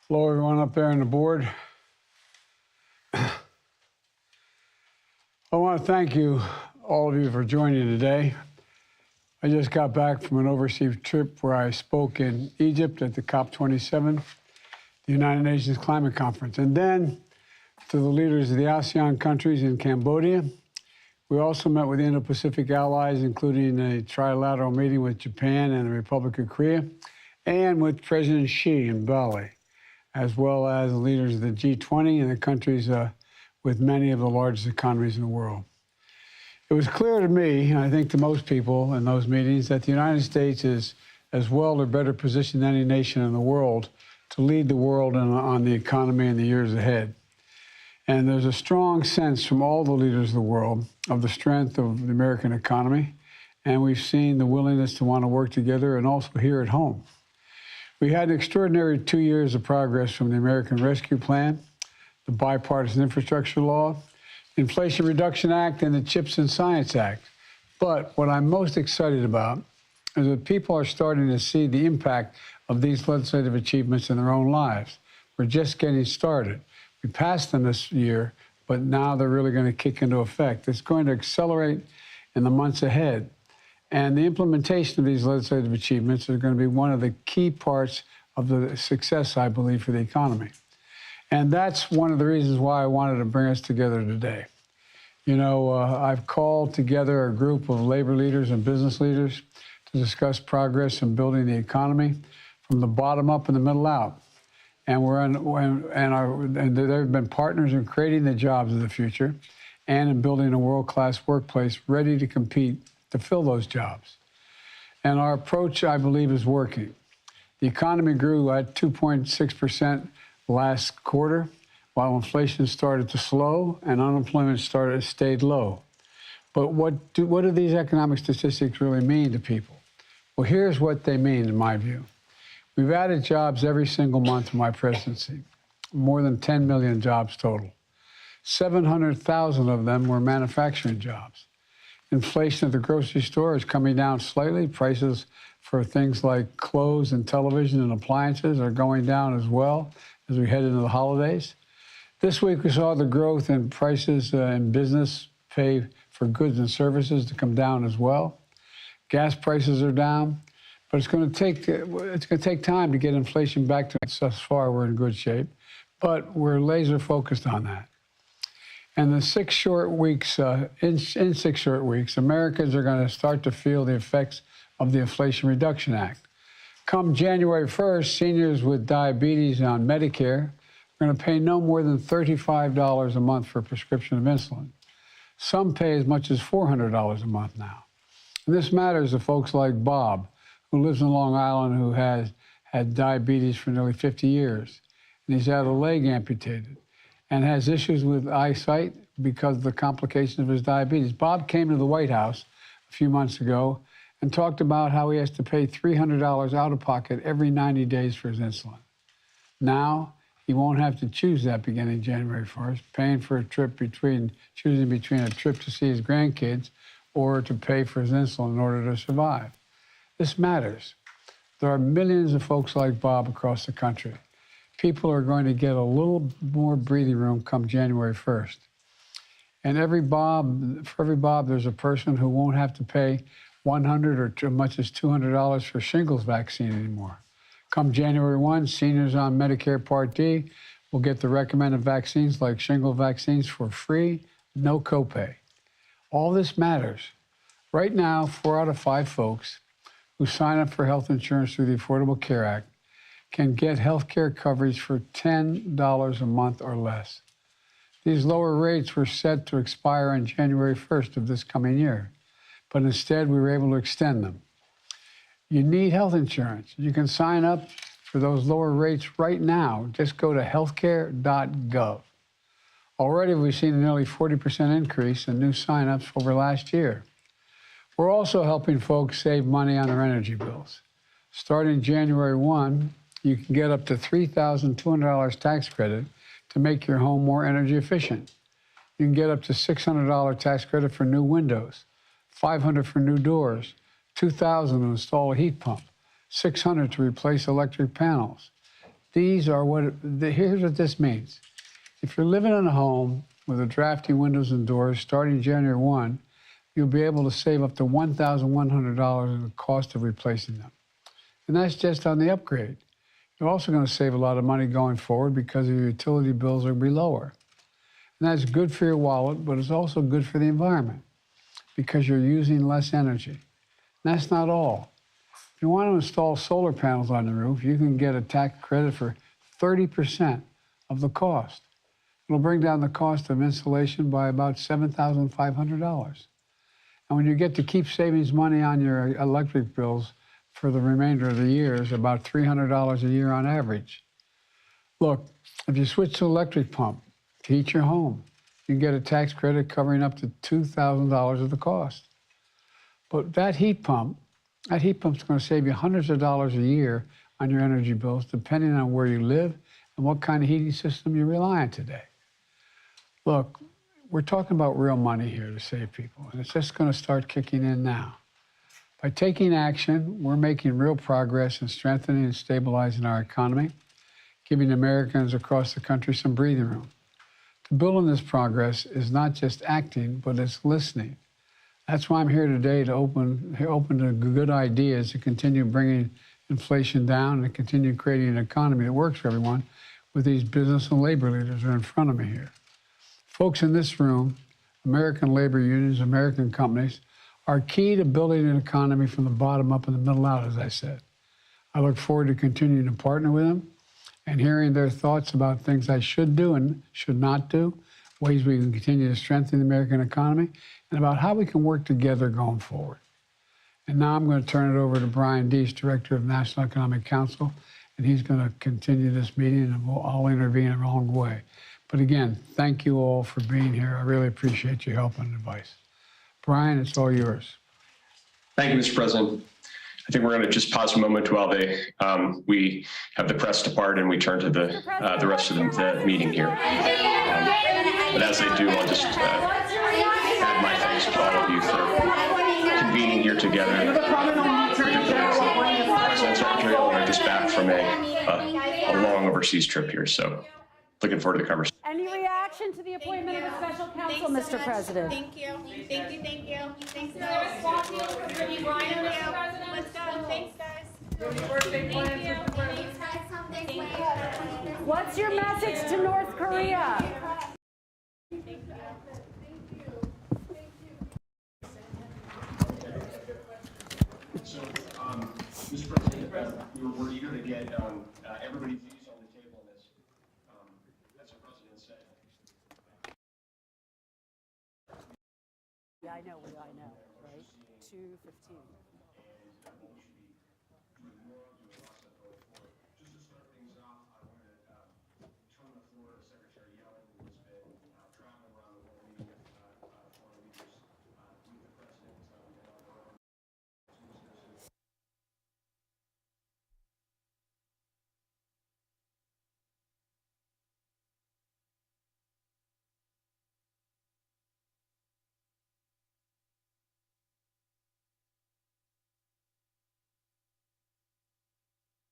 Hello, everyone up there on the board. I want to thank you, all of you, for joining today. I just got back from an overseas trip where I spoke in Egypt at the COP27, the United Nations Climate Conference, and then to the leaders of the ASEAN countries in Cambodia. We also met with Indo-Pacific allies, including a trilateral meeting with Japan and the Republic of Korea, and with President Xi in Bali, as well as the leaders of the G20 and the countries with many of the largest economies in the world. It was clear to me, and I think to most people in those meetings, that the United States is as well or better positioned than any nation in the world to lead the world on the economy in the years ahead. And there's a strong sense from all the leaders of the world of the strength of the American economy, and we've seen the willingness to want to work together and also here at home. We had an extraordinary 2 years of progress from the American Rescue Plan, the Bipartisan Infrastructure Law, Inflation Reduction Act, and the CHIPS and Science Act. But what I'm most excited about is that people are starting to see the impact of these legislative achievements in their own lives. We're just getting started. We passed them this year, but now they're really going to kick into effect. It's going to accelerate in the months ahead. And the implementation of these legislative achievements is going to be one of the key parts of the success, I believe, for the economy. And that's one of the reasons why I wanted to bring us together today. You know, I've called together a group of labor leaders and business leaders to discuss progress in building the economy from the bottom up and the middle out. And they've been partners in creating the jobs of the future and in building a world-class workplace ready to compete to fill those jobs. And our approach, I believe, is working. The economy grew at 2.6% last quarter, while inflation started to slow and unemployment stayed low. But what do these economic statistics really mean to people? Well, here's what they mean, in my view. We've added jobs every single month of my presidency, more than 10 million jobs total. 700,000 of them were manufacturing jobs. Inflation at the grocery store is coming down slightly. Prices for things like clothes and television and appliances are going down as well as we head into the holidays. This week we saw the growth in prices in business pay for goods and services to come down as well. Gas prices are down, but it's going to take time to get inflation back to it. Thus far, we're in good shape, but we're laser focused on that. And in 6 short weeks, Americans are going to start to feel the effects of the Inflation Reduction Act. Come January 1st, seniors with diabetes on Medicare are going to pay no more than $35 a month for a prescription of insulin. Some pay as much as $400 a month now. And this matters to folks like Bob, who lives in Long Island, who has had diabetes for nearly 50 years. And he's had a leg amputated and has issues with eyesight because of the complications of his diabetes. Bob came to the White House a few months ago and talked about how he has to pay $300 out of pocket every 90 days for his insulin. Now, he won't have to choose that beginning January 1st, paying for a trip choosing between a trip to see his grandkids or to pay for his insulin in order to survive. This matters. There are millions of folks like Bob across the country. People are going to get a little more breathing room come January 1st. And for every Bob, there's a person who won't have to pay $100 or as much as $200 for shingles vaccine anymore. Come January 1, seniors on Medicare Part D will get the recommended vaccines like shingle vaccines for free, no copay. All this matters. Right now, 4 out of 5 folks who sign up for health insurance through the Affordable Care Act can get health care coverage for $10 a month or less. These lower rates were set to expire on January 1st of this coming year, but instead we were able to extend them. You need health insurance. You can sign up for those lower rates right now. Just go to healthcare.gov. Already we've seen a nearly 40% increase in new signups over last year. We're also helping folks save money on their energy bills. Starting January 1, you can get up to $3,200 tax credit to make your home more energy efficient. You can get up to $600 tax credit for new windows, $500 for new doors, $2,000 to install a heat pump, $600 to replace electric panels. These are here's what this means. If you're living in a home with a drafty windows and doors, starting January 1, you'll be able to save up to $1,100 in the cost of replacing them. And that's just on the upgrade. You're also going to save a lot of money going forward because your utility bills will be lower. And that's good for your wallet, but it's also good for the environment because you're using less energy. And that's not all. If you want to install solar panels on the roof, you can get a tax credit for 30% of the cost. It'll bring down the cost of installation by about $7,500. And when you get to keep savings money on your electric bills for the remainder of the year, is about $300 a year on average. Look, if you switch to electric pump to heat your home, you can get a tax credit covering up to $2,000 of the cost. But that heat pump's going to save you hundreds of dollars a year on your energy bills, depending on where you live and what kind of heating system you rely on today. Look, we're talking about real money here to save people, and it's just going to start kicking in now. By taking action, we're making real progress in strengthening and stabilizing our economy, giving Americans across the country some breathing room. To build on this progress is not just acting, but it's listening. That's why I'm here today to open to good ideas to continue bringing inflation down and continue creating an economy that works for everyone with these business and labor leaders who are in front of me here. Folks in this room, American labor unions, American companies, are key to building an economy from the bottom up and the middle out, as I said. I look forward to continuing to partner with them and hearing their thoughts about things I should do and should not do, ways we can continue to strengthen the American economy, and about how we can work together going forward. And now I'm going to turn it over to Brian Deese, Director of National Economic Council, and he's going to continue this meeting, and I'll intervene along the way. But again, thank you all for being here. I really appreciate your help and advice. Brian, it's all yours. Thank you, Mr. President. I think we're going to just pause a moment while we have the press depart and we turn to the rest of the meeting here. But as they do, I'll just add my thanks to all of you for convening here together. President Secretary, we're just back from a long overseas trip here, so looking forward to the conversation. Any reaction to the appointment of a special counsel, Mr. President? Thank you. Thank you. Thank you. Thanks, guys. Let's go. Thanks, guys. What's your message to North Korea? So, Mr. President, we're eager to get everybody's views on the table on this. As the President said. Yeah, I know, right? 2:15.